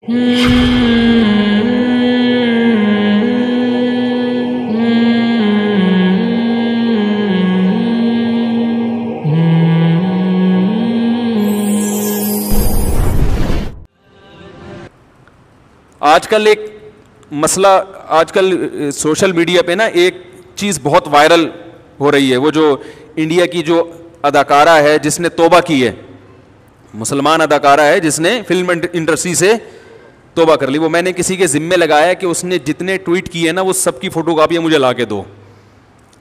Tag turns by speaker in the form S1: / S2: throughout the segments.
S1: آج کل ایک مسئلہ، آج کل سوشل میڈیا پہ نا ایک چیز بہت وائرل ہو رہی ہے، وہ جو انڈیا کی جو اداکارہ ہے جس نے توبہ کی ہے، مسلمان اداکارہ ہے جس نے فلم انڈسٹری سے توبہ کر لی. وہ میں نے کسی کے ذمے لگایا کہ اس نے جتنے ٹویٹ کیے نا وہ سب کی فوٹو کاپیاں مجھے لا کے دو.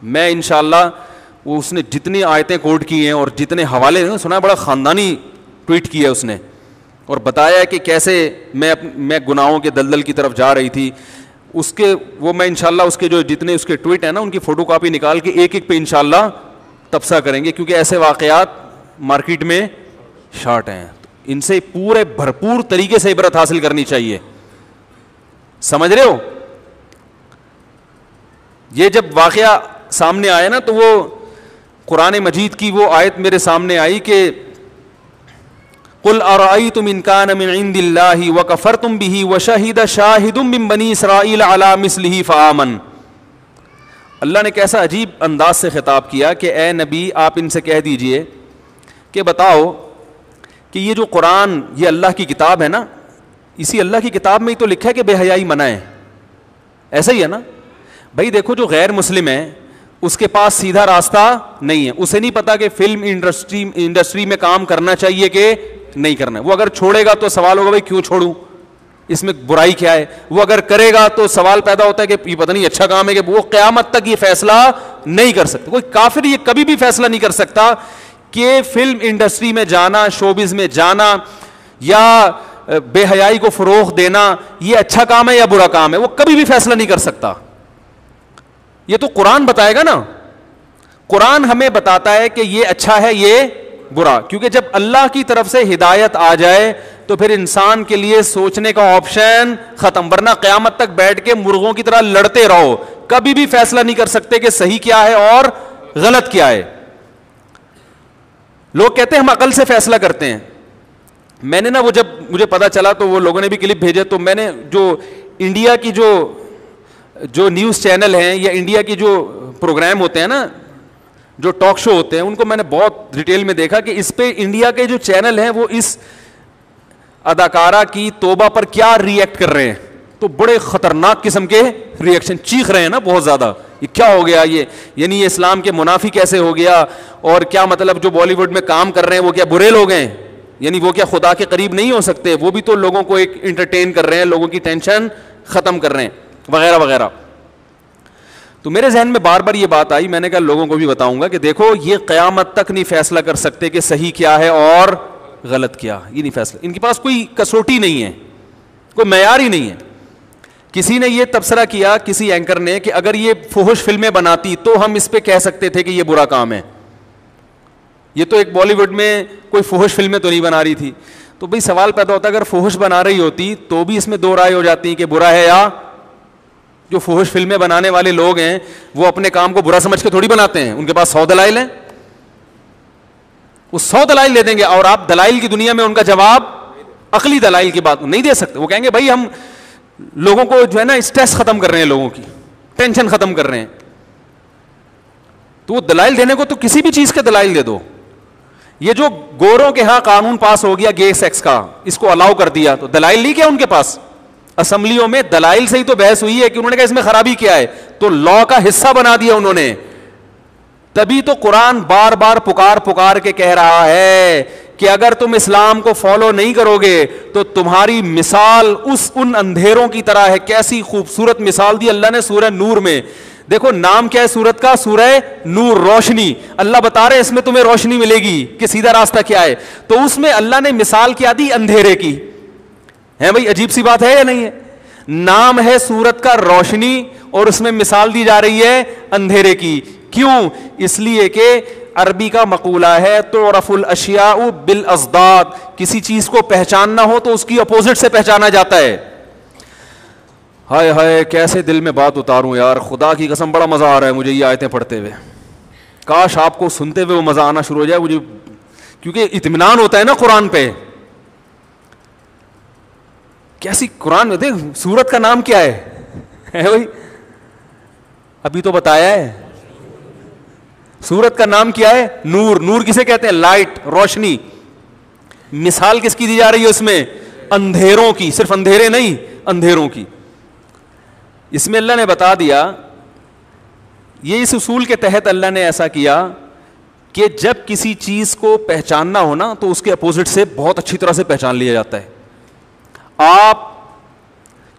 S1: میں انشاءاللہ وہ اس نے جتنی آیتیں کوٹ کی ہیں اور جتنے حوالے سنا، بڑا خاندانی ٹویٹ کیا اس نے، اور بتایا کہ کیسے میں گناہوں کے دلدل کی طرف جا رہی تھی. اس کے وہ میں انشاءاللہ اس کے جو جتنے اس کے ٹویٹ ہیں نا ان کی فوٹو کاپی نکال کے ایک ایک پہ انشاءاللہ تبصرہ کریں گے، کیونکہ ایسے واقعات مارکیٹ میں شارٹ ہیں. ان سے پورے بھرپور طریقے سے عبرت حاصل کرنی چاہیے. سمجھ رہے ہو؟ یہ جب واقعہ سامنے آیا نا تو وہ قرآن مجید کی وہ آیت میرے سامنے آئی کہ قل ارأیتم ان کان من عند اللہ وکفرتم بہ وشہد شاہد من بنی اسرائیل علی مثلہ فآمن. اللہ نے کیسا عجیب انداز سے خطاب کیا کہ اے نبی آپ ان سے کہہ دیجئے کہ بتاؤ کہ یہ جو قرآن یہ اللہ کی کتاب ہے نا، اسی اللہ کی کتاب میں ہی تو لکھا ہے کہ بے حیائی منع ہے. ایسا ہی ہے نا بھائی. دیکھو جو غیر مسلم ہے اس کے پاس سیدھا راستہ نہیں ہے، اسے نہیں پتا کہ فلم انڈسٹری میں کام کرنا چاہیے کہ نہیں کرنا ہے. وہ اگر چھوڑے گا تو سوال ہوگا بھائی کیوں چھوڑوں، اس میں برائی کیا ہے. وہ اگر کرے گا تو سوال پیدا ہوتا ہے کہ یہ پتہ نہیں اچھا کام ہے، کہ وہ قیامت تک یہ فیصلہ نہیں کر سکتا. کوئی کافر یہ کبھی بھی فیصلہ نہیں کر سکتا کہ فلم انڈسٹری میں جانا، شوبز میں جانا یا بے حیائی کو فروغ دینا یہ اچھا کام ہے یا برا کام ہے. وہ کبھی بھی فیصلہ نہیں کر سکتا. یہ تو قرآن بتائے گا نا. قرآن ہمیں بتاتا ہے کہ یہ اچھا ہے یہ برا، کیونکہ جب اللہ کی طرف سے ہدایت آ جائے تو پھر انسان کے لیے سوچنے کا آپشن ختم. ورنہ قیامت تک بیٹھ کے مرغوں کی طرح لڑتے رہو، کبھی بھی فیصلہ نہیں کر سکتے کہ صحیح کیا ہے اور غلط کیا ہے. لوگ کہتے ہیں ہم عقل سے فیصلہ کرتے ہیں. میں نے نا وہ جب مجھے پتا چلا تو وہ لوگوں نے بھی کلپ بھیجے، تو میں نے جو انڈیا کی جو نیوز چینل ہیں یا انڈیا کی جو پروگرام ہوتے ہیں نا، جو ٹاک شو ہوتے ہیں، ان کو میں نے بہت ڈیٹیل میں دیکھا کہ اس پہ انڈیا کے جو چینل ہیں وہ اس اداکارہ کی توبہ پر کیا ری ایکٹ کر رہے ہیں. تو بڑے خطرناک قسم کے ری ایکشن، چیخ رہے ہیں نا بہت زیادہ. یہ کیا ہو گیا، یہ یعنی یہ اسلام کے منافی کیسے ہو گیا، اور کیا مطلب جو بالی ووڈ میں کام کر رہے ہیں وہ کیا برے لوگ ہیں، یعنی وہ کیا خدا کے قریب نہیں ہو سکتے، وہ بھی تو لوگوں کو ایک انٹرٹین کر رہے ہیں، لوگوں کی ٹینشن ختم کر رہے ہیں وغیرہ وغیرہ. تو میرے ذہن میں بار بار یہ بات آئی، میں نے کہا لوگوں کو بھی بتاؤں گا کہ دیکھو یہ قیامت تک نہیں فیصلہ کر سکتے کہ صحیح کیا ہے اور غلط کیا. یہ نہیں فیصلہ، ان کے پاس کوئی کسوٹی نہیں ہے، کوئی معیار ہی نہیں ہے. کسی نے یہ تبصرہ کیا، کسی اینکر نے، کہ اگر یہ فحش فلمیں بناتی تو ہم اس پہ کہہ سکتے تھے کہ یہ برا کام ہے. یہ تو ایک بالی ووڈ میں کوئی فحش فلمیں تو نہیں بنا رہی تھی. تو بھئی سوال پیدا ہوتا ہے اگر فحش بنا رہی ہوتی تو بھی اس میں دو رائے ہو جاتی ہیں کہ برا ہے یا. جو فحش فلمیں بنانے والے لوگ ہیں وہ اپنے کام کو برا سمجھ کے تھوڑی بناتے ہیں، ان کے پاس 100 دلائل ہیں، وہ 100 دلائل دے دیں گے، اور آپ دلائل کی دنیا میں ان کا جواب عقلی دلائل کی بات نہیں دے سکتے. وہ کہیں گے بھائی ہم لوگوں کو جو ہے نا اسٹریس ختم کر رہے ہیں، لوگوں کی ٹینشن ختم کر رہے ہیں. تو وہ دلائل دینے کو تو کسی بھی چیز کے دلائل دے دو. یہ جو گوروں کے ہاں قانون پاس ہو گیا گے سیکس کا، اس کو الاؤ کر دیا، تو دلائل نہیں کیا ان کے پاس؟ اسمبلیوں میں دلائل سے ہی تو بحث ہوئی ہے کہ انہوں نے کہا اس میں خرابی کیا ہے، تو لا کا حصہ بنا دیا انہوں نے. تبھی تو قرآن بار بار پکار کے کہہ رہا ہے کہ اگر تم اسلام کو فالو نہیں کرو گے تو تمہاری مثال ان اندھیروں کی طرح ہے. کیسی خوبصورت مثال دی اللہ نے سورہ نور میں. دیکھو نام کیا ہے سورت کا؟ سورہ نور، روشنی. اللہ بتا رہے ہیں اس میں تمہیں روشنی ملے گی کہ سیدھا راستہ کیا ہے. تو اس میں اللہ نے مثال کیا دی؟ اندھیرے کی. ہے بھائی عجیب سی بات ہے یا نہیں ہے؟ نام ہے سورت کا روشنی اور اس میں مثال دی جا رہی ہے اندھیرے کی. کیوں؟ اس لیے کہ عربی کا مقولہ ہے تعرف الاشیاء بالازداد. کسی چیز کو پہچاننا ہو تو اس کی اپوزٹ سے پہچانا جاتا ہے. ہائے ہائے کیسے دل میں بات اتاروں یار، خدا کی قسم بڑا مزہ آ رہا ہے مجھے یہ آیتیں پڑھتے ہوئے. کاش آپ کو سنتے ہوئے وہ مزہ آنا شروع ہو جائے مجھے، کیونکہ اطمینان ہوتا ہے نا قرآن پہ. کیسی قرآن میں دیکھ, سورت کا نام کیا ہے بھائی, ابھی تو بتایا ہے. سورت کا نام کیا ہے؟ نور. نور کسے کہتے ہیں؟ لائٹ, روشنی. مثال کس کی دی جا رہی ہے اس میں؟ اندھیروں کی. صرف اندھیرے نہیں, اندھیروں کی. اس میں اللہ نے بتا دیا, یہ اس اصول کے تحت اللہ نے ایسا کیا کہ جب کسی چیز کو پہچاننا ہو نا تو اس کے اپوزٹ سے بہت اچھی طرح سے پہچان لیا جاتا ہے. آپ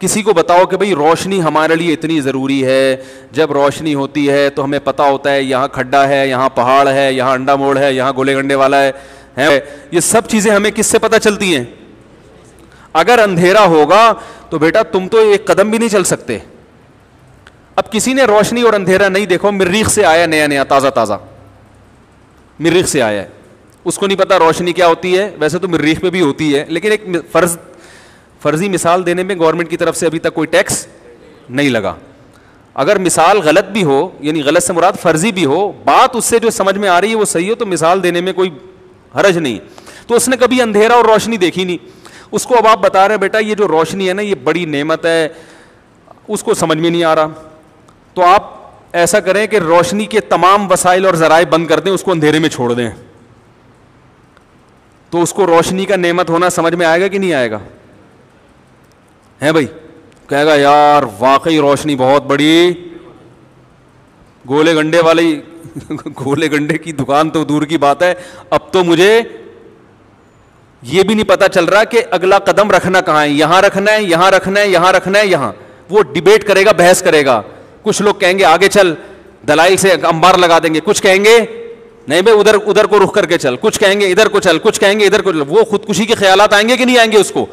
S1: کسی کو بتاؤ کہ بھئی روشنی ہمارے لیے اتنی ضروری ہے, جب روشنی ہوتی ہے تو ہمیں پتہ ہوتا ہے یہاں کھڈا ہے, یہاں پہاڑ ہے, یہاں انڈا موڑ ہے, یہاں گولے گنڈے والا ہے. یہ سب چیزیں ہمیں کس سے پتہ چلتی ہیں؟ اگر اندھیرا ہوگا تو بیٹا تم تو ایک قدم بھی نہیں چل سکتے. اب کسی نے روشنی اور اندھیرا نہیں دیکھو, مریخ سے آیا نیا نیا تازہ تازہ, مریخ سے آیا ہے, اس کو نہیں پتا روشنی کیا ہوتی ہے. ویسے تو مریخ پہ بھی ہوتی ہے, لیکن ایک فرضی مثال دینے میں گورنمنٹ کی طرف سے ابھی تک کوئی ٹیکس نہیں لگا. اگر مثال غلط بھی ہو, یعنی غلط سے مراد فرضی بھی ہو, بات اس سے جو سمجھ میں آ رہی ہے وہ صحیح ہو, تو مثال دینے میں کوئی حرج نہیں. تو اس نے کبھی اندھیرا اور روشنی دیکھی نہیں. اس کو اب آپ بتا رہے ہیں بیٹا یہ جو روشنی ہے نا یہ بڑی نعمت ہے, اس کو سمجھ میں نہیں آ رہا. تو آپ ایسا کریں کہ روشنی کے تمام وسائل اور ذرائع بند کر دیں, اس کو اندھیرے میں چھوڑ دیں, تو اس کو روشنی کا نعمت ہونا سمجھ میں آئے گا کہ نہیں آئے گا؟ ہے بھائی, کہے گا یار واقعی روشنی بہت بڑی, گولے گنڈے والی گولے گنڈے کی دکان تو دور کی بات ہے, اب تو مجھے یہ بھی نہیں پتا چل رہا کہ اگلا قدم رکھنا کہاں ہے, یہاں رکھنا ہے, یہاں رکھنا ہے, یہاں رکھنا ہے, یہاں. وہ ڈیبیٹ کرے گا, بحث کرے گا. کچھ لوگ کہیں گے آگے چل, دلائل سے انبار لگا دیں گے. کچھ کہیں گے نہیں بھائی ادھر کو رخ کر کے چل. کچھ کہیں گے ادھر کو چل, کچھ کہیں گے ادھر کو چل. وہ خودکشی کے خیالات آئیں گے کہ نہیں آئیں گے اس کو؟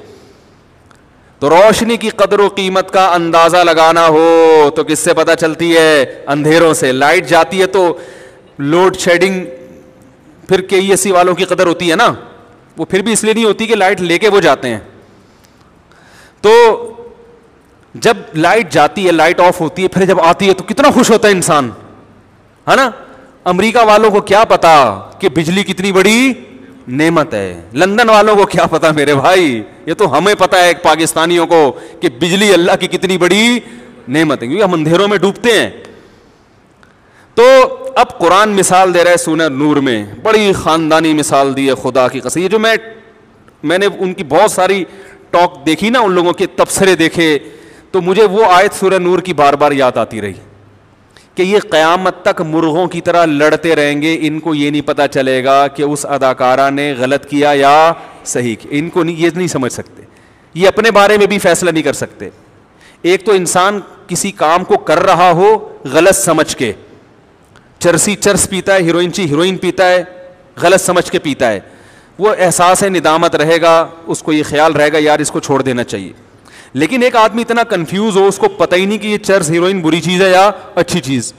S1: تو روشنی کی قدر و قیمت کا اندازہ لگانا ہو تو کس سے پتہ چلتی ہے؟ اندھیروں سے. لائٹ جاتی ہے تو لوڈ شیڈنگ, پھر کے ای ایس سی والوں کی قدر ہوتی ہے نا, وہ پھر بھی اس لیے نہیں ہوتی کہ لائٹ لے کے وہ جاتے ہیں. تو جب لائٹ جاتی ہے, لائٹ آف ہوتی ہے, پھر جب آتی ہے تو کتنا خوش ہوتا ہے انسان, ہے نا. امریکہ والوں کو کیا پتا کہ بجلی کتنی بڑی نعمت ہے, لندن والوں کو کیا پتا میرے بھائی, یہ تو ہمیں پتا ہے پاکستانیوں کو کہ بجلی اللہ کی کتنی بڑی نعمت ہے, کیونکہ ہم اندھیروں میں ڈوبتے ہیں. تو اب قرآن مثال دے رہا ہے سورہ نور میں, بڑی خاندانی مثال دی ہے خدا کی قسم. یہ جو میں نے ان کی بہت ساری ٹاک دیکھی نا, ان لوگوں کے تبصرے دیکھے, تو مجھے وہ آیت سورہ نور کی بار بار یاد آتی رہی کہ یہ قیامت تک مرغوں کی طرح لڑتے رہیں گے, ان کو یہ نہیں پتا چلے گا کہ اس اداکارہ نے غلط کیا یا صحیح کیا. ان کو یہ نہیں سمجھ سکتے, یہ اپنے بارے میں بھی فیصلہ نہیں کر سکتے. ایک تو انسان کسی کام کو کر رہا ہو غلط سمجھ کے, چرس پیتا ہے, ہیروئن پیتا ہے, غلط سمجھ کے پیتا ہے, وہ احساس ندامت رہے گا, اس کو یہ خیال رہے گا یار اس کو چھوڑ دینا چاہیے. لیکن ایک آدمی اتنا کنفیوز ہو, اس کو پتہ ہی نہیں کہ یہ چرس ہیروئن بری چیز ہے یا اچھی چیز,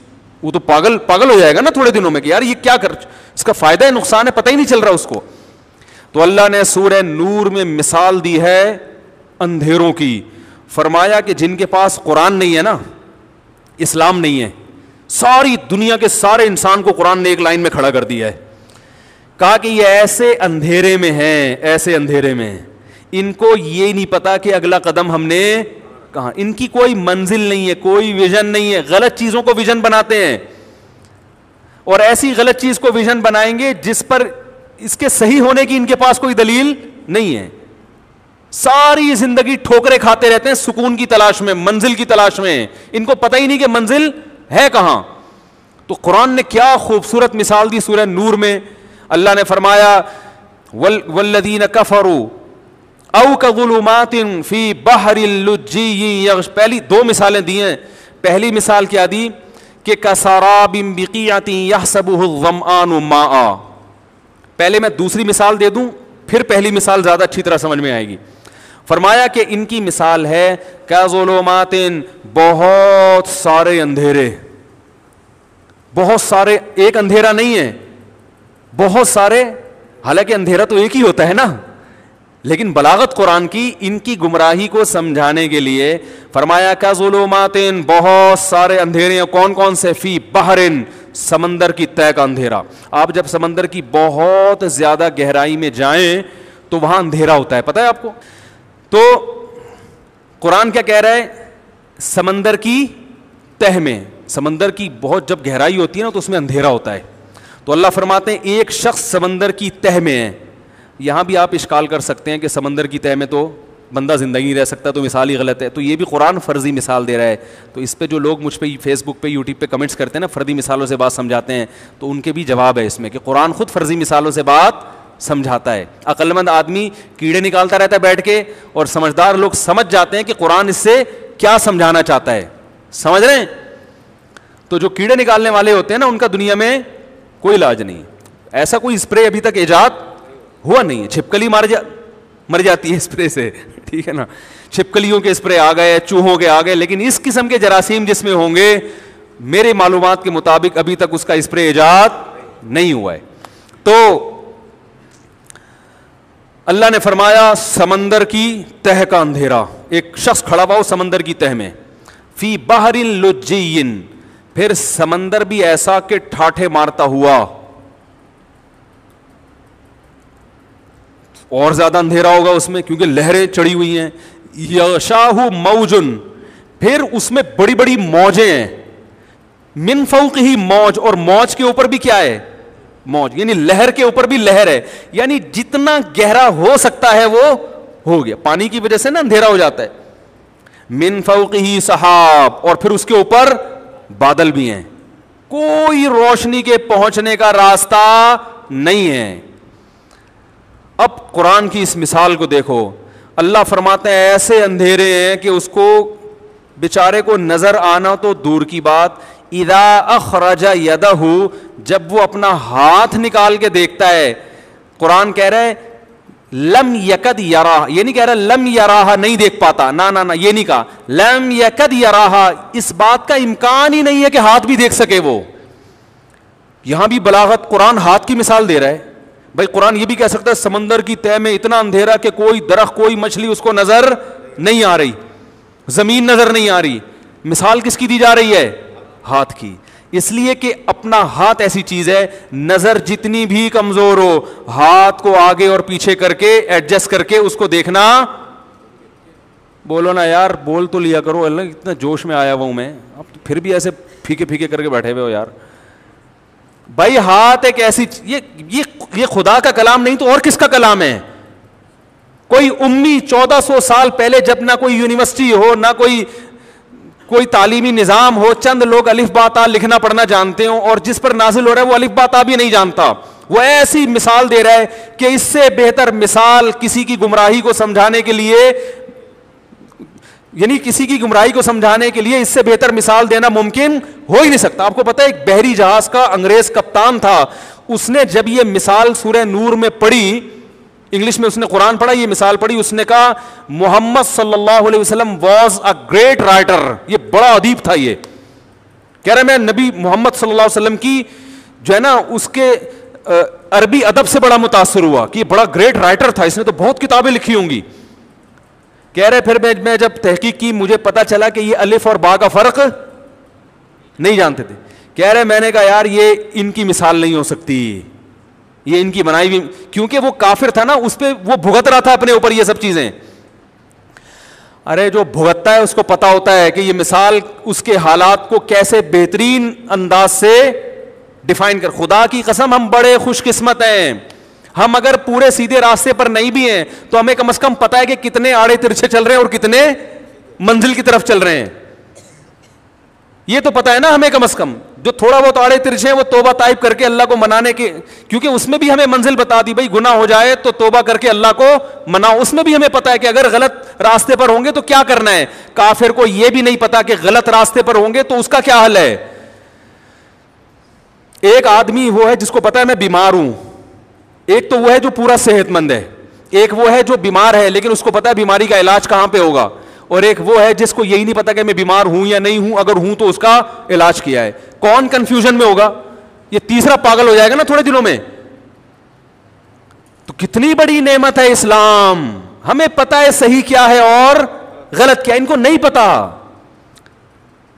S1: وہ تو پاگل ہو جائے گا نا تھوڑے دنوں میں کہ یار یہ کیا اس کا فائدہ ہے نقصان ہے پتہ ہی نہیں چل رہا اس کو. تو اللہ نے سورہ نور میں مثال دی ہے اندھیروں کی. فرمایا کہ جن کے پاس قرآن نہیں ہے نا, اسلام نہیں ہے, ساری دنیا کے سارے انسان کو قرآن نے ایک لائن میں کھڑا کر دیا ہے. کہا کہ یہ ایسے اندھیرے میں ہیں, ایسے اندھیرے میں, ان کو یہ نہیں پتا کہ اگلا قدم ہم نے کہاں. ان کی کوئی منزل نہیں ہے, کوئی ویژن نہیں ہے, غلط چیزوں کو ویژن بناتے ہیں, اور ایسی غلط چیز کو ویژن بنائیں گے جس پر اس کے صحیح ہونے کی ان کے پاس کوئی دلیل نہیں ہے. ساری زندگی ٹھوکریں کھاتے رہتے ہیں سکون کی تلاش میں, منزل کی تلاش میں, ان کو پتہ ہی نہیں کہ منزل ہے کہاں. تو قرآن نے کیا خوبصورت مثال دی سورہ نور میں. اللہ نے فرمایا والذین کفروا او کظلمات فی بحر اللجی, پہلی دو مثالیں دی ہیں. پہلی مثال کیا دی کہ کسراب بقیعۃ یحسبہ الظمآن ماء. پہلے میں دوسری مثال دے دوں, پھر پہلی مثال زیادہ اچھی طرح سمجھ میں آئے گی. فرمایا کہ ان کی مثال ہے کظلمات, بہت سارے اندھیرے, بہت سارے, ایک اندھیرا نہیں ہے, بہت سارے. حالانکہ اندھیرا تو ایک ہی ہوتا ہے نا, لیکن بلاغت قرآن کی ان کی گمراہی کو سمجھانے کے لیے فرمایا کظلمات, بہت سارے اندھیرے. کون کون سے؟ فی بحرن, سمندر کی تہہ کا اندھیرا. آپ جب سمندر کی بہت زیادہ گہرائی میں جائیں تو وہاں اندھیرا ہوتا ہے, پتہ ہے آپ کو. تو قرآن کیا کہہ رہا ہے؟ سمندر کی تہ میں، سمندر کی بہت جب گہرائی ہوتی ہے نا تو اس میں اندھیرا ہوتا ہے، تو اللہ فرماتے ہیں ایک شخص سمندر کی تہ میں ہے. یہاں بھی آپ اشکال کر سکتے ہیں کہ سمندر کی تہ میں تو بندہ زندگی نہیں رہ سکتا، تو مثال ہی غلط ہے. تو یہ بھی قرآن فرضی مثال دے رہا ہے. تو اس پہ جو لوگ مجھ پہ فیس بک پہ یوٹیوب پہ کمنٹس کرتے ہیں نا، فرضی مثالوں سے بات سمجھاتے ہیں، تو ان کے بھی جواب ہے اس میں کہ قرآن خود فرضی مثالوں سے بات سمجھاتا ہے. عقل مند آدمی کیڑے نکالتا رہتا ہے بیٹھ کے، اور سمجھدار لوگ سمجھ جاتے ہیں کہ قرآن اس سے کیا سمجھانا چاہتا ہے. سمجھ رہے ہیں؟ تو جو کیڑے نکالنے والے ہوتے ہیں نا، ان کا دنیا میں کوئی علاج نہیں. ایسا کوئی اسپرے ابھی تک ایجاد ہوا نہیں ہے. چھپکلی مر جاتی ہے اسپرے سے، ٹھیک ہے نا، چھپکلیوں کے اسپرے آ گئے، چوہوں کے آ گئے، لیکن اس قسم کے جراثیم جس میں ہوں گے میرے معلومات کے مطابق ابھی تک اس کا اسپرے ایجاد نہیں ہوا ہے. تو اللہ نے فرمایا سمندر کی تہ کا اندھیرا، ایک شخص کھڑا ہوا ہو سمندر کی تہ میں، فی بحر لجی، پھر سمندر بھی ایسا کہ ٹھاٹھے مارتا ہوا، اور زیادہ اندھیرا ہوگا اس میں کیونکہ لہریں چڑھی ہوئی ہیں. یغشاہ موجن، پھر اس میں بڑی بڑی موجیں ہیں، من فوقہ موج، اور موج کے اوپر بھی کیا ہے؟ موج، یعنی لہر کے اوپر بھی لہر ہے. یعنی جتنا گہرا ہو سکتا ہے وہ ہو گیا. پانی کی وجہ سے نا اندھیرا ہو جاتا ہے. من فوقہ سحاب، اور پھر اس کے اوپر بادل بھی ہیں، کوئی روشنی کے پہنچنے کا راستہ نہیں ہے. اب قرآن کی اس مثال کو دیکھو، اللہ فرماتے ہیں ایسے اندھیرے ہیں کہ اس کو بیچارے کو نظر آنا تو دور کی بات، اذا اخرج یدہ، جب وہ اپنا ہاتھ نکال کے دیکھتا ہے. قرآن کہہ رہا ہے لم یکد یراہ، یہ نہیں کہہ رہا لم یراہ نہیں دیکھ پاتا، نہ یہ نہیں کہا، لم یکد یراہ، اس بات کا امکان ہی نہیں ہے کہ ہاتھ بھی دیکھ سکے وہ. یہاں بھی بلاغت، قرآن ہاتھ کی مثال دے رہا ہے. بھائی قرآن یہ بھی کہہ سکتا ہے سمندر کی تہ میں اتنا اندھیرا کہ کوئی درخت کوئی مچھلی اس کو نظر نہیں آ رہی، زمین نظر نہیں آ رہی. مثال کس کی دی جا رہی ہے؟ ہاتھ کی. اس لیے کہ اپنا ہاتھ ایسی چیز ہے، نظر جتنی بھی کمزور ہو، ہاتھ کو آگے اور پیچھے کر کے ایڈجسٹ کر کے اس کو دیکھنا. بولو نا یار، بول تو لیا کرو، اللہ اتنا جوش میں آیا ہوا ہوں میں، اب تو پھر بھی ایسے پھیکے پھیکے کر کے بیٹھے ہوئے ہو یار. بھائی ہاتھ ایک ایسی یہ خدا کا کلام نہیں تو اور کس کا کلام ہے؟ کوئی امی 1400 سال پہلے جب نہ کوئی یونیورسٹی ہو، نہ کوئی تعلیمی نظام ہو، چند لوگ الف با تا لکھنا پڑھنا جانتے ہوں، اور جس پر نازل ہو رہا ہے وہ الف با تا بھی نہیں جانتا، وہ ایسی مثال دے رہا ہے کہ اس سے بہتر مثال کسی کی گمراہی کو سمجھانے کے لیے، یعنی کسی کی گمراہی کو سمجھانے کے لیے اس سے بہتر مثال دینا ممکن ہو ہی نہیں سکتا. آپ کو پتا ہے ایک بحری جہاز کا انگریز کپتان تھا، اس نے جب یہ مثال سورہ نور میں پڑھی، انگلش میں اس نے قرآن پڑھا، یہ مثال پڑھی، اس نے کہا محمد صلی اللہ علیہ وسلم واز اے گریٹ رائٹر، یہ بڑا ادیب تھا. یہ کہہ رہا میں نبی محمد صلی اللہ علیہ وسلم کی جو ہے نا اس کے عربی ادب سے بڑا متاثر ہوا کہ یہ بڑا گریٹ رائٹر تھا، اس نے تو بہت کتابیں لکھی ہوں گی. کہہ رہے پھر میں جب تحقیق کی مجھے پتا چلا کہ یہ الف اور با کا فرق نہیں جانتے تھے. کہہ رہے میں نے کہا یار یہ ان کی مثال نہیں ہو سکتی، یہ ان کی بنائی بھی، کیونکہ وہ کافر تھا نا، اس پہ وہ بھگت رہا تھا اپنے اوپر یہ سب چیزیں. ارے جو بھگتتا ہے اس کو پتا ہوتا ہے کہ یہ مثال اس کے حالات کو کیسے بہترین انداز سے ڈیفائن کر. خدا کی قسم ہم بڑے خوش قسمت ہیں، ہم اگر پورے سیدھے راستے پر نہیں بھی ہیں تو ہمیں کم از کم پتا ہے کہ کتنے آڑے ترچھے چل رہے ہیں اور کتنے منزل کی طرف چل رہے ہیں. یہ تو پتا ہے نا ہمیں کم از کم. جو تھوڑا بہت آڑے ترچھے ہیں وہ توبہ طائب کر کے اللہ کو منانے کے، کیونکہ اس میں بھی ہمیں منزل بتا دی، بھائی گناہ ہو جائے تو توبہ کر کے اللہ کو مناؤ. اس میں بھی ہمیں پتا ہے کہ اگر غلط راستے پر ہوں گے تو کیا کرنا ہے. کافر کو یہ بھی نہیں پتا کہ غلط راستے پر ہوں گے تو اس کا کیا حل ہے. ایک آدمی وہ ہے جس کو پتا ہے میں بیمار ہوں، ایک تو وہ ہے جو پورا صحت مند ہے، ایک وہ ہے جو بیمار ہے لیکن اس کو پتا ہے بیماری کا علاج کہاں پہ ہوگا، اور ایک وہ ہے جس کو یہی نہیں پتا کہ میں بیمار ہوں یا نہیں ہوں، اگر ہوں تو اس کا علاج کیا ہے. کون کنفیوژن میں ہوگا؟ یہ تیسرا پاگل ہو جائے گا نا تھوڑے دنوں میں. تو کتنی بڑی نعمت ہے اسلام، ہمیں پتا ہے صحیح کیا ہے اور غلط کیا ہے، ان کو نہیں پتا.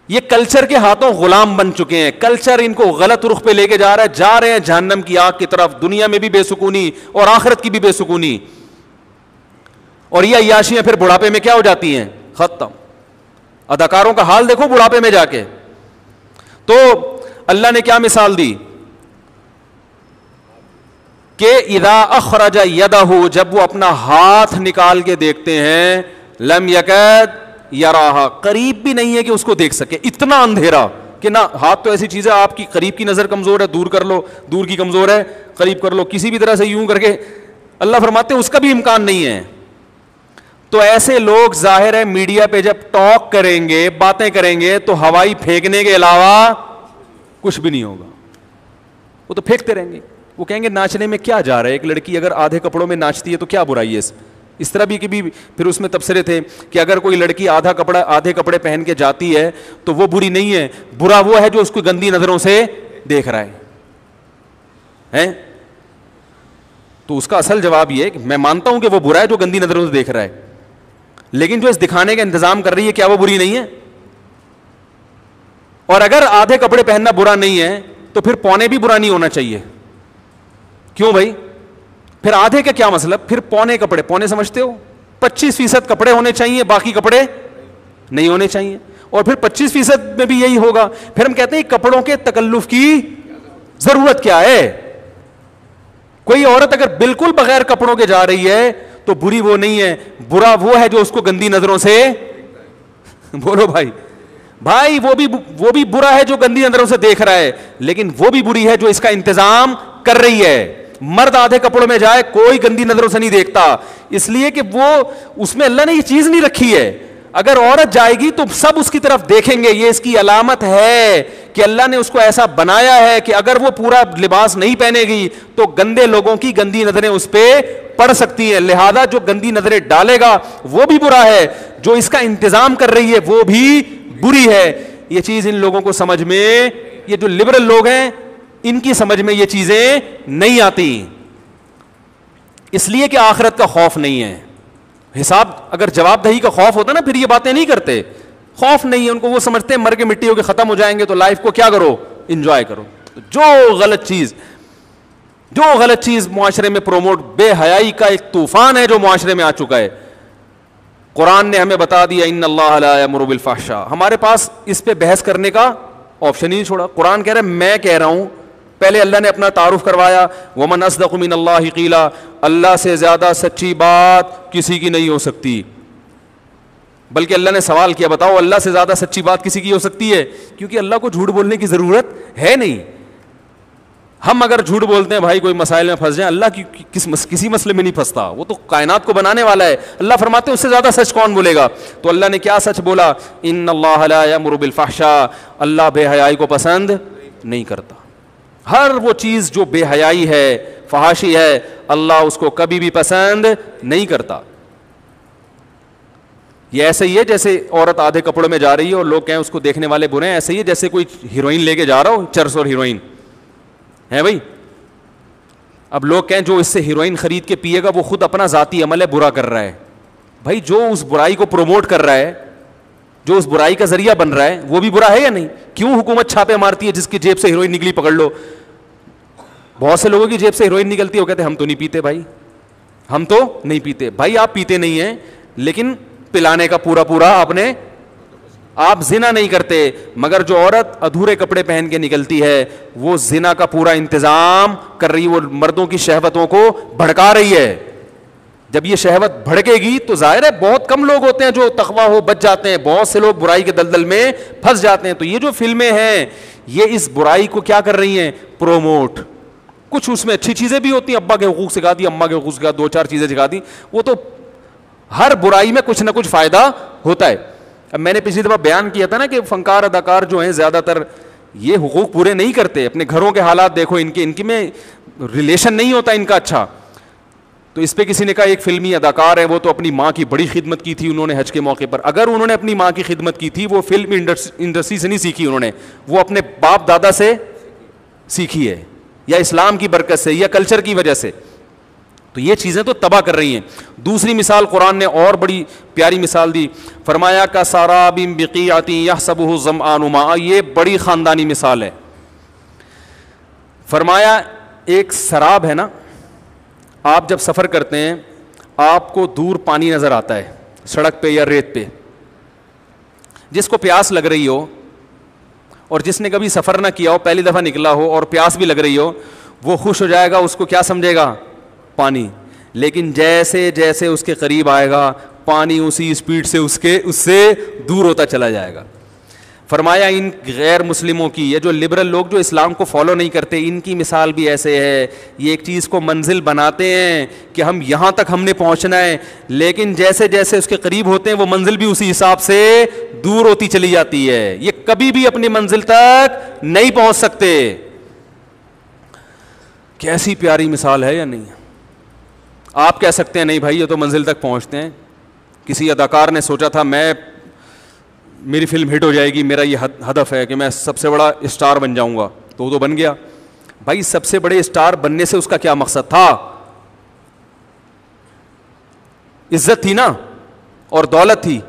S1: یہ کلچر کے ہاتھوں غلام بن چکے ہیں، کلچر ان کو غلط رخ پہ لے کے جا رہے ہیں جہنم کی آگ کی طرف، دنیا میں بھی بے سکونی اور آخرت کی بھی بے سکونی. اور یہ عیاشیاں پھر بڑھاپے میں کیا ہو جاتی ہیں؟ ختم. اداکاروں کا حال دیکھو بڑھاپے میں جا کے. تو اللہ نے کیا مثال دی کہ اذا اخرج یدہ, جب وہ اپنا ہاتھ نکال کے دیکھتے ہیں, لم یکد یراہا, قریب بھی نہیں ہے کہ اس کو دیکھ سکے, اتنا اندھیرا کہ نہ. ہاتھ تو ایسی چیز ہے, آپ کی قریب کی نظر کمزور ہے, دور کر لو, دور کی کمزور ہے, قریب کر لو, کسی بھی طرح سے یوں کر کے. اللہ فرماتے ہیں اس کا بھی امکان نہیں ہے. تو ایسے لوگ ظاہر ہے میڈیا پہ جب ٹاک کریں گے, باتیں کریں گے, تو ہوائی پھینکنے کے علاوہ کچھ بھی نہیں ہوگا. وہ تو پھینکتے رہیں گے. وہ کہیں گے ناچنے میں کیا جا رہا ہے, ایک لڑکی اگر آدھے کپڑوں میں ناچتی ہے تو کیا برائی ہے اس طرح بھی کہ بھی. پھر اس میں تبصرے تھے کہ اگر کوئی لڑکی آدھے کپڑے پہن کے جاتی ہے تو وہ بری نہیں ہے, برا وہ ہے جو اس کو گندی نظروں سے دیکھ رہا ہے. تو اس کا اصل جواب یہ ہے کہ میں مانتا ہوں کہ وہ برا ہے جو گندی نظروں سے دیکھ رہا ہے, لیکن جو اس دکھانے کا انتظام کر رہی ہے کیا وہ بری نہیں ہے؟ اور اگر آدھے کپڑے پہننا برا نہیں ہے تو پھر پونے بھی برا نہیں ہونا چاہیے. کیوں بھائی؟ پھر آدھے کا کیا مطلب؟ پھر پونے کپڑے, پونے سمجھتے ہو 25% کپڑے ہونے چاہیے, باقی کپڑے نہیں ہونے چاہیے. اور پھر 25% میں بھی یہی ہوگا. پھر ہم کہتے ہیں کپڑوں کے تکلف کی ضرورت کیا ہے؟ کوئی عورت اگر بالکل بغیر کپڑوں کے جا رہی ہے تو بری وہ نہیں ہے, برا وہ ہے جو اس کو گندی نظروں سے بولو بھائی وہ بھی برا ہے جو گندی نظروں سے دیکھ رہا ہے, لیکن وہ بھی بری ہے جو اس کا انتظام کر رہی ہے. مرد آدھے کپڑوں میں جائے کوئی گندی نظروں سے نہیں دیکھتا, اس لیے کہ وہ اس میں اللہ نے یہ چیز نہیں رکھی ہے. اگر عورت جائے گی تو سب اس کی طرف دیکھیں گے, یہ اس کی علامت ہے کہ اللہ نے اس کو ایسا بنایا ہے کہ اگر وہ پورا لباس نہیں پہنے گی تو گندے لوگوں کی گندی نظریں اس پہ پڑ سکتی ہیں. لہذا جو گندی نظریں ڈالے گا وہ بھی برا ہے, جو اس کا انتظام کر رہی ہے وہ بھی بری ہے. یہ چیز ان لوگوں کو سمجھ میں, یہ جو لبرل لوگ ہیں ان کی سمجھ میں یہ چیزیں نہیں آتی, اس لیے کہ آخرت کا خوف نہیں ہے. حساب اگر جواب دہی کا خوف ہوتا نا پھر یہ باتیں نہیں کرتے. خوف نہیں ہے ان کو, وہ سمجھتے ہیں مر کے مٹی ہو کے ختم ہو جائیں گے تو لائف کو کیا کرو, انجوائے کرو. جو غلط چیز معاشرے میں پروموٹ, بے حیائی کا ایک طوفان ہے جو معاشرے میں آ چکا ہے. قرآن نے ہمیں بتا دیا ان اللہ لا یامر بالفحشاء, ہمارے پاس اس پہ بحث کرنے کا آپشن ہی نہیں چھوڑا. قرآن کہہ رہا ہے, میں کہہ رہا ہوں, پہلے اللہ نے اپنا تعارف کروایا, ومن اصدق من اللہ قیلا, اللہ سے زیادہ سچی بات کسی کی نہیں ہو سکتی. بلکہ اللہ نے سوال کیا, بتاؤ اللہ سے زیادہ سچی بات کسی کی ہو سکتی ہے؟ کیونکہ اللہ کو جھوٹ بولنے کی ضرورت ہے نہیں. ہم اگر جھوٹ بولتے ہیں بھائی کوئی مسائل میں پھنس جائیں, اللہ کی کسی مسئلے میں نہیں پھنستا, وہ تو کائنات کو بنانے والا ہے. اللہ فرماتے ہیں اس سے زیادہ سچ کون بولے گا؟ تو اللہ نے کیا سچ بولا, ان اللہ لا یامر بالفحشاء, اللہ بے حیائی کو پسند نہیں کرتا. ہر وہ چیز جو بے حیائی ہے, فحاشی ہے, اللہ اس کو کبھی بھی پسند نہیں کرتا. یہ ایسے ہی ہے جیسے عورت آدھے کپڑوں میں جا رہی ہے اور لوگ کہیں اس کو دیکھنے والے برے ہیں, ایسے ہی ہے جیسے کوئی ہیروئن لے کے جا رہا ہو, چرس اور ہیروئن ہے بھائی. اب لوگ کہیں جو اس سے ہیروئن خرید کے پیے گا وہ خود اپنا ذاتی عمل ہے, برا کر رہا ہے. بھائی جو اس برائی کو پروموٹ کر رہا ہے, جو اس برائی کا ذریعہ بن رہا ہے, وہ بھی برا ہے یا نہیں؟ کیوں حکومت چھاپے مارتی ہے جس کی جیب سے ہیروئن نکلی پکڑ لو؟ بہت سے لوگوں کی جیب سے ہیروئن نکلتی ہے, وہ کہتے ہیں ہم تو نہیں پیتے بھائی, ہم تو نہیں پیتے. بھائی آپ پیتے نہیں ہیں, لیکن پلانے کا پورا آپ زنا نہیں کرتے. مگر جو عورت ادھورے کپڑے پہن کے نکلتی ہے وہ زنا کا پورا انتظام کر رہی ہے, وہ مردوں کی شہوتوں کو بھڑکا رہی ہے. جب یہ شہوت بھڑکے گی تو ظاہر ہے بہت کم لوگ ہوتے ہیں جو تقویٰ ہو بچ جاتے ہیں, بہت سے لوگ برائی کے دلدل میں پھنس جاتے ہیں. تو یہ جو فلمیں ہیں یہ اس برائی کو کیا کر رہی ہیں, پروموٹ. کچھ اس میں اچھی چیزیں بھی ہوتی ہیں, ابا کے حقوق سکھا دی, اماں کے حقوق سکھا, 2-4 چیزیں سکھا دی. وہ تو ہر برائی میں کچھ نہ کچھ فائدہ ہوتا ہے. اب میں نے پچھلی دفعہ بیان کیا تھا نا کہ فنکار اداکار جو ہیں زیادہ تر یہ حقوق پورے نہیں کرتے. اپنے گھروں کے حالات دیکھو, ان کے میں ریلیشن نہیں ہوتا ان کا اچھا. تو اس پہ کسی نے کہا ایک فلمی اداکار ہے, وہ تو اپنی ماں کی بڑی خدمت کی تھی انہوں نے حج کے موقع پر. اگر انہوں نے اپنی ماں کی خدمت کی تھی, وہ فلم انڈسٹری سے نہیں سیکھی انہوں نے, وہ اپنے باپ دادا سے سیکھی ہے, یا اسلام کی برکت سے, یا کلچر کی وجہ سے. تو یہ چیزیں تو تباہ کر رہی ہیں. دوسری مثال قرآن نے اور بڑی پیاری مثال دی, فرمایا کا ساراب بقیعۃ یحسبہ الظمآن ماء, یہ بڑی خاندانی مثال ہے. فرمایا ایک سراب ہے نا, آپ جب سفر کرتے ہیں آپ کو دور پانی نظر آتا ہے سڑک پہ یا ریت پہ, جس کو پیاس لگ رہی ہو اور جس نے کبھی سفر نہ کیا ہو, پہلی دفعہ نکلا ہو اور پیاس بھی لگ رہی ہو, وہ خوش ہو جائے گا, اس کو کیا سمجھے گا؟ پانی. لیکن جیسے جیسے اس کے قریب آئے گا پانی اسی اسپیڈ سے اس سے دور ہوتا چلا جائے گا. فرمایا ان غیر مسلموں کی, یہ جو لبرل لوگ جو اسلام کو فالو نہیں کرتے, ان کی مثال بھی ایسے ہے. یہ ایک چیز کو منزل بناتے ہیں کہ ہم یہاں تک ہم نے پہنچنا ہے, لیکن جیسے جیسے اس کے قریب ہوتے ہیں وہ منزل بھی اسی حساب سے دور ہوتی چلی جاتی ہے. یہ کبھی بھی اپنی منزل تک نہیں پہنچ سکتے. کیسی پیاری مثال ہے یا نہیں؟ آپ کہہ سکتے ہیں نہیں بھائی یہ تو منزل تک پہنچتے ہیں. کسی اداکار نے سوچا تھا میری فلم ہٹ ہو جائے گی, میرا یہ ہدف ہے کہ میں سب سے بڑا اسٹار بن جاؤں گا, تو وہ تو بن گیا. بھائی سب سے بڑے اسٹار بننے سے اس کا کیا مقصد تھا؟ عزت تھی نا اور دولت تھی.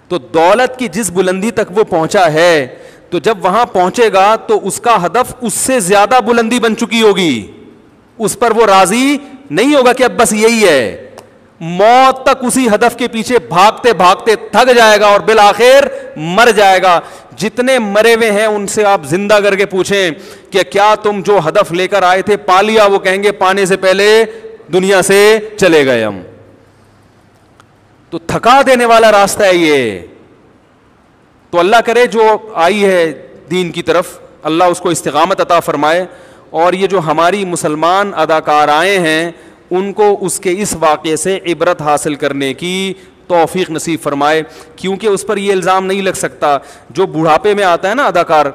S1: تو دولت کی جس بلندی تک وہ پہنچا ہے, تو جب وہاں پہنچے گا تو اس کا ہدف اس سے زیادہ بلندی بن چکی ہوگی. اس پر وہ راضی نہیں ہوگا کہ اب بس یہی ہے. موت تک اسی ہدف کے پیچھے بھاگتے بھاگتے تھک جائے گا اور بالآخر مر جائے گا. جتنے مرے ہوئے ہیں ان سے آپ زندہ کر کے پوچھیں کہ کیا تم جو ہدف لے کر آئے تھے پا لیا؟ وہ کہیں گے پانے سے پہلے دنیا سے چلے گئے ہم. تو تھکا دینے والا راستہ ہے یہ. تو اللہ کرے جو آئی ہے دین کی طرف, اللہ اس کو استقامت عطا فرمائے, اور یہ جو ہماری مسلمان اداکار آئے ہیں ان کو اس کے اس واقعے سے عبرت حاصل کرنے کی توفیق نصیب فرمائے. کیونکہ اس پر یہ الزام نہیں لگ سکتا جو بڑھاپے میں آتا ہے نا اداکار.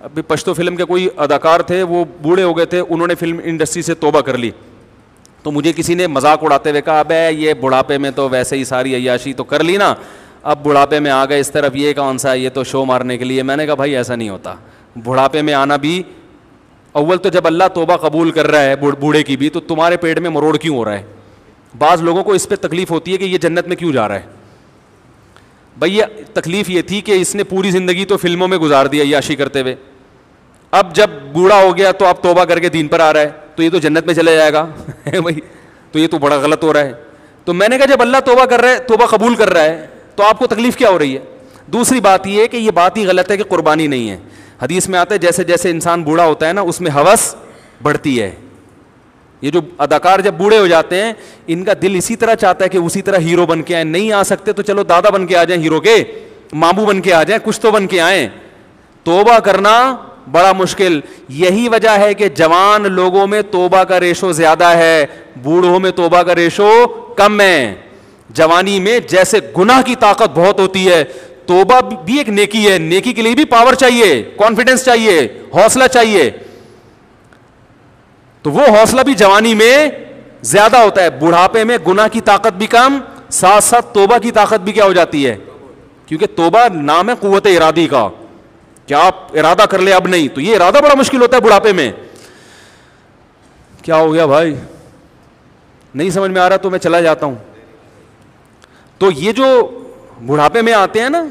S1: ابھی پشتو فلم کے کوئی اداکار تھے, وہ بوڑھے ہو گئے تھے, انہوں نے فلم انڈسٹری سے توبہ کر لی. تو مجھے کسی نے مذاق اڑاتے ہوئے کہا ابے یہ بڑھاپے میں تو ویسے ہی ساری عیاشی تو کر لی نا, اب بڑھاپے میں آ گئے اس طرف, یہ کون سا, یہ تو شو مارنے کے لیے. میں نے کہا بھائی ایسا نہیں ہوتا. بڑھاپے میں آنا بھی, اول تو جب اللہ توبہ قبول کر رہا ہے بوڑھے کی بھی, تو تمہارے پیٹ میں مروڑ کیوں ہو رہا ہے؟ بعض لوگوں کو اس پہ تکلیف ہوتی ہے کہ یہ جنت میں کیوں جا رہا ہے. بھئی یہ تکلیف یہ تھی کہ اس نے پوری زندگی تو فلموں میں گزار دیا عیاشی کرتے ہوئے, اب جب بوڑھا ہو گیا تو اب توبہ کر کے دین پر آ رہا ہے, تو یہ تو جنت میں چلے جائے گا. بھائی تو یہ تو بڑا غلط ہو رہا ہے. تو میں نے کہا جب اللہ توبہ کر رہا ہے, توبہ قبول کر رہا ہے, تو آپ کو تکلیف کیا ہو رہی ہے؟ دوسری بات یہ ہے کہ یہ بات ہی غلط ہے کہ قربانی نہیں ہے. حدیث میں آتا ہے جیسے جیسے انسان بوڑھا ہوتا ہے نا اس میں ہوس بڑھتی ہے. یہ جو اداکار جب بوڑھے ہو جاتے ہیں ان کا دل اسی طرح چاہتا ہے کہ اسی طرح ہیرو بن کے آئیں. نہیں آ سکتے تو چلو دادا بن کے آ جائیں, ہیرو کے ماموں بن کے آ جائیں, کچھ تو بن کے آئیں. توبہ کرنا بڑا مشکل. یہی وجہ ہے کہ جوان لوگوں میں توبہ کا ریشو زیادہ ہے, بوڑھوں میں توبہ کا ریشو کم ہے. جوانی میں جیسے گناہ کی طاقت بہت ہوتی ہے, توبہ بھی ایک نیکی ہے. نیکی کے لیے بھی پاور چاہیے, کانفیڈنس چاہیے, حوصلہ چاہیے. تو وہ حوصلہ بھی جوانی میں زیادہ ہوتا ہے. بڑھاپے میں گناہ کی طاقت بھی کم, ساتھ ساتھ توبہ کی طاقت بھی کیا ہو جاتی ہے, کیونکہ توبہ نام ہے قوت ارادی کا. کیا آپ ارادہ کر لے اب نہیں, تو یہ ارادہ بڑا مشکل ہوتا ہے بڑھاپے میں. کیا ہو گیا بھائی, نہیں سمجھ میں آ رہا تو میں چلا جاتا ہوں. تو یہ جو بڑھاپے میں آتے ہیں نا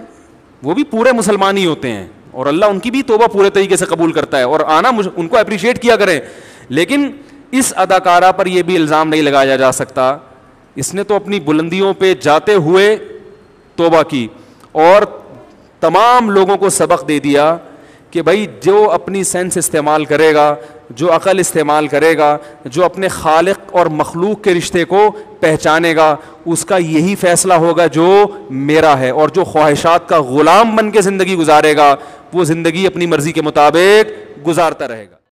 S1: وہ بھی پورے مسلمان ہی ہوتے ہیں, اور اللہ ان کی بھی توبہ پورے طریقے سے قبول کرتا ہے, اور آنا ان کو اپریشیٹ کیا کریں. لیکن اس اداکارہ پر یہ بھی الزام نہیں لگایا جا سکتا, اس نے تو اپنی بلندیوں پہ جاتے ہوئے توبہ کی اور تمام لوگوں کو سبق دے دیا کہ بھائی جو اپنی سینس استعمال کرے گا, جو عقل استعمال کرے گا, جو اپنے خالق اور مخلوق کے رشتے کو پہچانے گا, اس کا یہی فیصلہ ہوگا جو میرا ہے. اور جو خواہشات کا غلام بن کے زندگی گزارے گا وہ زندگی اپنی مرضی کے مطابق گزارتا رہے گا.